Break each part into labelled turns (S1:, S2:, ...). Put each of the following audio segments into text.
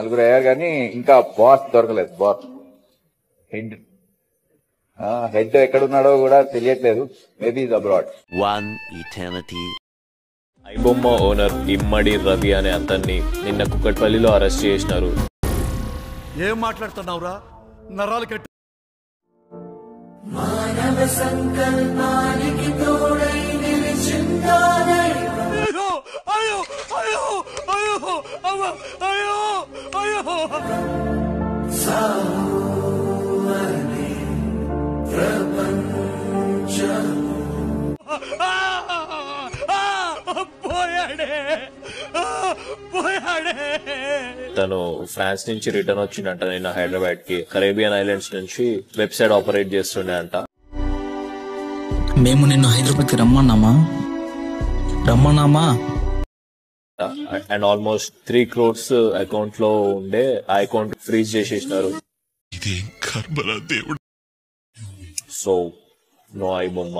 S1: నలుగురు అయ్యారు కానీ ఇంకా బాస్ దొరకలేదు. బాస్ హెడ్ ఎక్కడున్నాడో కూడా తెలియట్లేదు. Maybe is abroad.
S2: IBomma owner Immadi Ravi అనే అతన్ని నిన్న కుక్కట్పల్లిలో అరెస్ట్ చేసినారు.
S3: ఏం మాట్లాడుతున్నావురా? నరాలు కట్టి
S4: మానవ సంకల్పానికి తోడై నిలిచిందానై అయ్యో అయ్యో అయ్యో అయ్యో అయ్యో అయ్యో సావనే ప్రపంచం
S2: తను ఫ్రాన్స్ నుంచి రిటర్న్ వచ్చిందంట నిన్న హైదరాబాద్ కి. కరేబియన్ ఐలాండ్స్ నుంచి వెబ్సైట్ ఆపరేట్ చేస్తుండే అంట.
S5: మేము నిన్ను హైదరాబాద్ కి రమ్మన్నామా
S2: అండ్ ఆల్మోస్ట్ 3 crores అకౌంట్ లో ఉండే ఆ అకౌంట్ ఫ్రీజ్ చేసేసినారు. So no iBomma.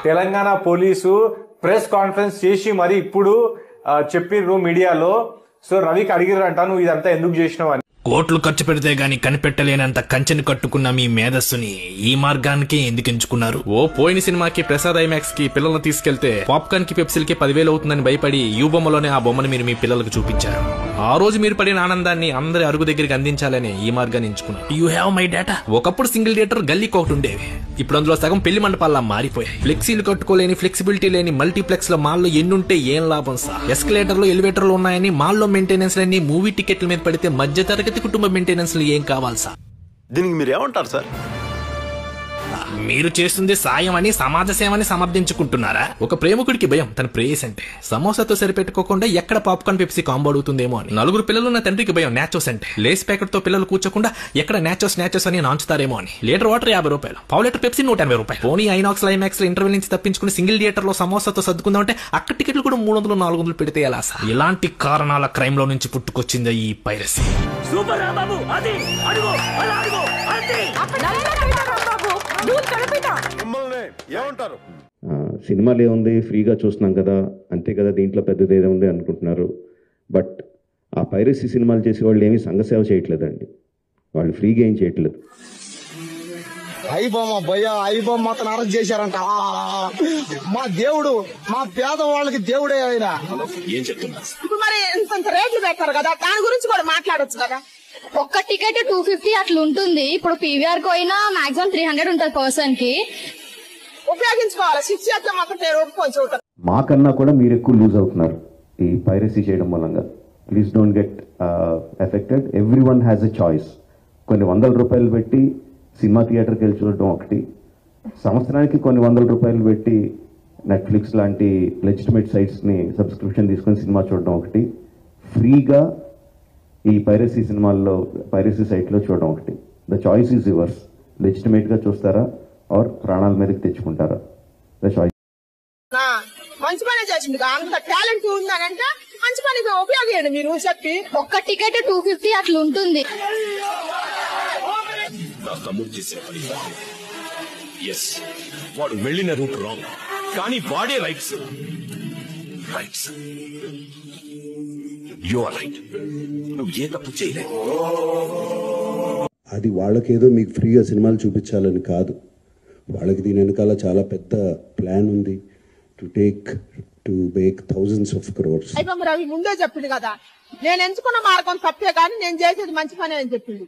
S6: Telangana police press conference చేసి మరి ఇప్పుడు చెప్పిర్రు మీడియాలో. సో రవికి అడిగిరంట, నువ్వు ఇదంతా ఎందుకు చేసినావు అని.
S5: కోట్లు ఖర్చు పెడితే గాని కనిపెట్టలేనంత కంచెని కట్టుకున్న మీ మేధస్సుని ఈ మార్గానికి ఎందుకు ఎంచుకున్నారు? పోయిన సినిమాకి ప్రసాద్ ఐమాక్స్ కి పిల్లల్ని తీసుకెళ్తే పాప్కార్న్ కి పెప్సిల్కి 10,000 అవుతుందని భయపడి యూ బొమ్మలోనే ఆ బొమ్మను మీరు మీ పిల్లలకు చూపించారు. ఆ రోజు మీరు పడిన ఆనందాన్ని అందరి అరుగు దగ్గరికి అందించాలని ఈ మార్గాన్ని ఎంచుకున్నారు. You have my data. ఒకప్పుడు సింగిల్ థియేటర్ గల్లీకి ఒకటి ఉండేవి. ఇప్పుడు అందులో సగం పెళ్లి మండపాల్లా మారిపోయాయి. ఫ్లెక్సీలు కట్టుకోలేని, ఫ్లెక్సిబిలిటీ లేని మల్టీప్లెక్స్ లో మాల్లో ఎన్నుంటే ఏం లాభం సార్? ఎస్కలేటర్లు, ఎలివేటర్లు ఉన్నాయని మాల్లో మెయింటెనెన్స్ లన్నీ మూవీ టికెట్ల మీద పడితే మధ్య తరగతి కుటుంబ మెయింటెనెన్స్ ఏం కావాలి సార్?
S3: దీనికి మీరు ఏమంటారు సార్?
S5: మీరు చేస్తుంది సాయం అని, సమాజ సేవని సమర్థించుకుంటున్నారా? ఒక ప్రేమికుడికి భయం తన ప్రేయస్ అంటే సమోసాతో సరిపెట్టుకోకుండా ఎక్కడ పాప్కార్న్ పెప్సీ కాంబో అడుగుతుందేమో అని. నలుగురు పిల్లలున్న తండ్రికి భయం నాచోస్ అంటే లేస్ ప్యాకెట్ తో పిల్లలు కూర్చోకుండా ఎక్కడ నాచోస్ అని నాంచుతారేమో అని. లీటర్ వాటర్ 50 రూపాయలు, పావు లీటర్ పెప్సీ 180 రూపాయలు. పోనీ ఐనాక్స్ ఐమాక్స్ లో ఇంటర్వెల్ నుంచి తప్పించుకుని సింగిల్ థియేటర్ లో సమోసాతో సర్దుకుందాం అంటే అక్కడ టికెట్లు కూడా 300-400 పెడితే ఎలా సార్? ఇలాంటి కారణాల క్రైమ్ లో నుంచి పుట్టుకొచ్చింది ఈ పైరసీ.
S7: సినిమాలు ఏముంది, ఫ్రీగా చూస్తున్నాం కదా, అంతే కదా, దీంట్లో పెద్దది ఏదో ఉంది అనుకుంటున్నారు. బట్ ఆ పైరసీ సినిమాలు చేసే వాళ్ళు ఏమీ సంఘసేవ చేయట్లేదండి. వాళ్ళు ఫ్రీగా ఏం చేయట్లేదు.
S8: ఐబొమ్మ అతను అరెస్ట్ చేశారంట. మా దేవుడు, మా పేదవాళ్ళకి దేవుడే ఆయన.
S5: ఏం చెప్తున్నారు?
S9: ఇప్పుడు మరి ఇంత రేట్లు పెట్టారు కదా, దాని గురించి కూడా మాట్లాడొచ్చు కదా.
S10: ఒక్క టికెట్ 250 అట్లా ఉంటుంది. ఇప్పుడు పీవీఆర్ కు అయినా మాక్సిమం 300 ఉంటుంది పర్సన్ కి.
S9: ఉపయోగించుకోవాలి. శిక్ష
S7: మాకన్నా కూడా మీరు ఎక్కువ లూజ్ అవుతున్నారు ఈ పైరసీ చేయడం మూలంగా. Please don't get affected. Every one has a choice. కొన్ని 100 రూపాయలు పెట్టి సినిమా థియేటర్కి వెళ్ళి చూడడం ఒకటి, సంవత్సరానికి కొన్ని 100 రూపాయలు పెట్టి నెట్ఫ్లిక్స్ లాంటి లెజిటిమేట్ సైట్స్ని సబ్స్క్రిప్షన్ తీసుకొని సినిమా చూడడం ఒకటి, ఫ్రీగా ఈ పైరసీ సినిమాల్లో పైరసీ సైట్లో చూడడం ఒకటి. The choice is yours. లెజిటిమేట్గా చూస్తారా ఆర్ ప్రాణాల మీదకి తెచ్చుకుంటారా? The choice.
S9: మంచి పని చేసింది, అంత టాలెంట్ ఉందనంటే మంచి పని ఉపయోగండి మీరు చెప్పి.
S10: ఒక్క టికెట్ 250 అట్లా ఉంటుంది.
S5: వాడు వెళ్ళిన రూట్ రాంగ్, కానీ వాడే రైట్స్. నువ్వు ఏ తప్పు చేయలేదు.
S7: అది వాళ్ళకేదో మీకు ఫ్రీగా సినిమాలు చూపించాలని కాదు. వాళ్ళకి దీని వెనకాల చాలా పెద్ద ప్లాన్ ఉంది. To make thousands of crores.
S9: Ravi ముందే చెప్పింది కదా, నేను ఎంచుకున్న మార్గం తప్పే కానీ నేను చేసేది మంచి పని అని చెప్పింది.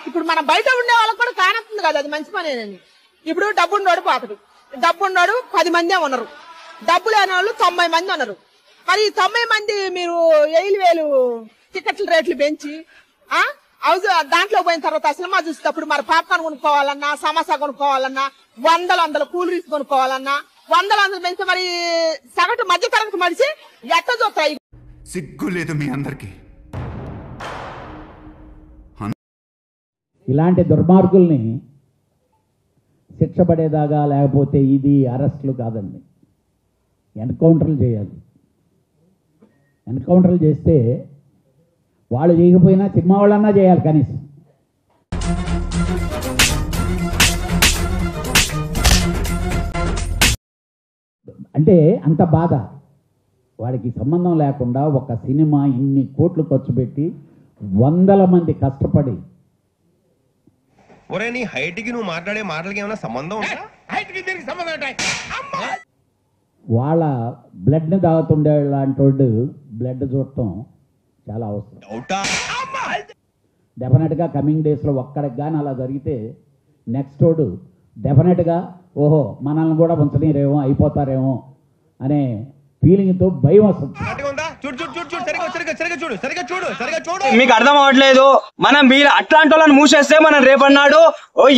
S9: ఇప్పుడు మనం బయట ఉండే వాళ్ళకి కూడా కానొస్తుంది కదా అది మంచి పనేనని. ఇప్పుడు డబ్బున్నోడు పాతడు, డబ్బున్నోడు 10 మందే ఉన్నారు, డబ్బు లేని వాళ్ళు 90 మంది ఉన్నారు. మరి 90 మంది మీరు 7,000 టికెట్ల రేట్లు పెంచి దాంట్లో పోయిన తర్వాత సినిమా చూసేటప్పుడు మరి పాప్కార్న్ కొనుక్కోవాలన్నా, సమోసా కొనుక్కోవాలన్నా, 100 కూల్ డ్రింక్స్ కొనుక్కోవాలన్నా 100 పెంచి మరి సగటు మధ్య తరగతి మనిషి ఎట్ట చూస్తాయి?
S3: సిగ్గు లేదు మీ అందరికి.
S11: ఇలాంటి దుర్మార్గుల్ని శిక్ష పడేదాకా, లేకపోతే ఇది అరెస్టులు కాదండి, ఎన్కౌంటర్లు చేయాలి. ఎన్కౌంటర్లు చేస్తే వాళ్ళు చేయకపోయినా సినిమా వాళ్ళన్నా చేయాలి కనీసం. అంటే అంత బాధ. వాడికి సంబంధం లేకుండా ఒక సినిమా ఇన్ని కోట్లు ఖర్చు పెట్టి 100 మంది కష్టపడి.
S12: ఒరే నీ హైట్కి నువ్వు మాట్లాడే మాటలకి ఏమైనా సంబంధం ఉందా?
S11: వాళ్ళ బ్లడ్ని తాగుతుండే లాంటి వాడు బ్లడ్ చూడటం చాలా అవసరం. డెఫినెట్గా కమింగ్ డేస్లో ఒక్కడికి కానీ అలా జరిగితే నెక్స్ట్ వాడు డెఫినెట్గా ఓహో మనల్ని కూడా ఉంచనీరేమో అయిపోతారేమో అనే ఫీలింగ్తో భయం వస్తుంది.
S13: మీకు అర్థం అవ్వట్లేదు. మనం మీరు అట్లాంటి వాళ్ళని మూసేస్తే మనం రేపన్నాడు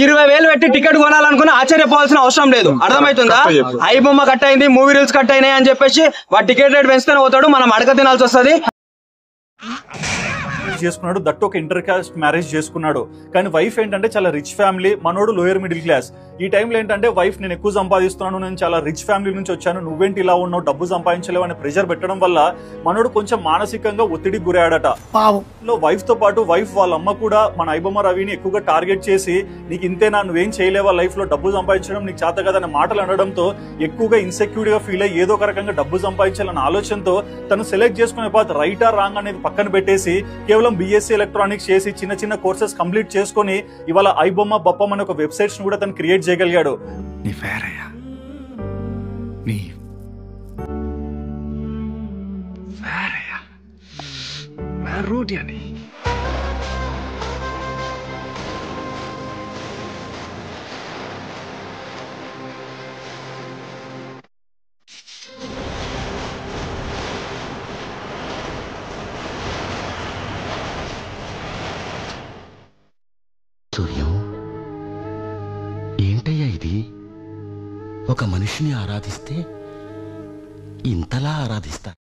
S13: 20,000 పెట్టి టికెట్ కొనాలనుకుని ఆశ్చర్యపోవాల్సిన అవసరం లేదు. అర్థమవుతుందా? ఐ బొమ్మ కట్ అయింది, మూవీ రూల్స్ కట్ అయినాయి అని చెప్పేసి వాడు టికెట్ రేట్ పెంచుతూనే పోతాడు, మనం అడగ తినాల్సి వస్తుంది.
S14: చేసుకున్నాడు, దట్టు ఒక ఇంటర్ కాస్ట్ మ్యారేజ్ చేసుకున్నాడు. కానీ వైఫ్ ఏంటంటే చాలా రిచ్ ఫ్యామిలీ, మనోడు లోయర్ మిడిల్ క్లాస్. ఈ టైంలో ఏంటంటే వైఫ్ నేను ఎక్కువ సంపాదిస్తున్నాను, నేను చాలా రిచ్ ఫ్యామిలీ నుంచి వచ్చాను, నువ్వేంటి ఇలా ఉన్నావు, డబ్బు సంపాదించలేవు అనే ప్రెషర్ పెట్టడం వల్ల మనోడు కొంచెం మానసికంగా ఒత్తిడికి గురయ్యాడట. వైఫ్ తో పాటు వైఫ్ వాళ్ళ అమ్మ కూడా మన ఐబొమ్మ రవిని ఎక్కువగా టార్గెట్ చేసి నీకు ఇంతేనా, నువ్వేం చేయలేవా లైఫ్ లో, డబ్బు సంపాదించడం నీకు చేత కదా అనే మాటలు అనడంతో ఎక్కువగా ఇన్సెక్యూర్ గా ఫీల్ అయ్యి ఏదో ఒక రకంగా డబ్బు సంపాదించాలన్న ఆలోచనతో తను సెలెక్ట్ చేసుకునే పాత రైట్ ఆర్ రాంగ్ అనేది పక్కన పెట్టేసి కేవలం BSc ఎలక్ట్రానిక్స్ చేసి చిన్న చిన్న కోర్సెస్ కంప్లీట్ చేసుకుని ఇవాళ ఐబొమ్మ బొప్పం అనే ఒక వెబ్సైట్స్ కూడా తను క్రియేట్ చేయగలిగాడు.
S15: సూర్యం, ఏంటయ్యా ఇది? ఒక మనిషిని ఆరాధిస్తే ఇంతలా ఆరాధిస్తారు.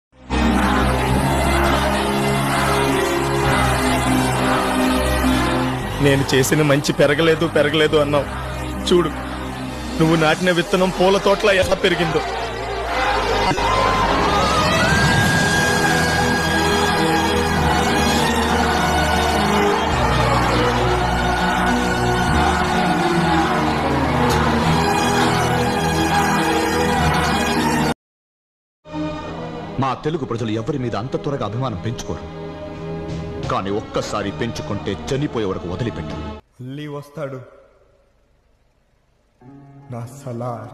S16: నేను చేసిన మంచి పెరగలేదు అన్నావు. చూడు, నువ్వు నాటిన విత్తనం పూల తోటలా ఎలా పెరిగిందో.
S3: మా తెలుగు ప్రజలు ఎవరి మీద అంత త్వరగా అభిమానం పెంచుకోరు, కానీ ఒక్కసారి పెంచుకుంటే చనిపోయే వరకు వదిలిపెట్టారు.
S16: మళ్ళీ వస్తాడు నా సలార్.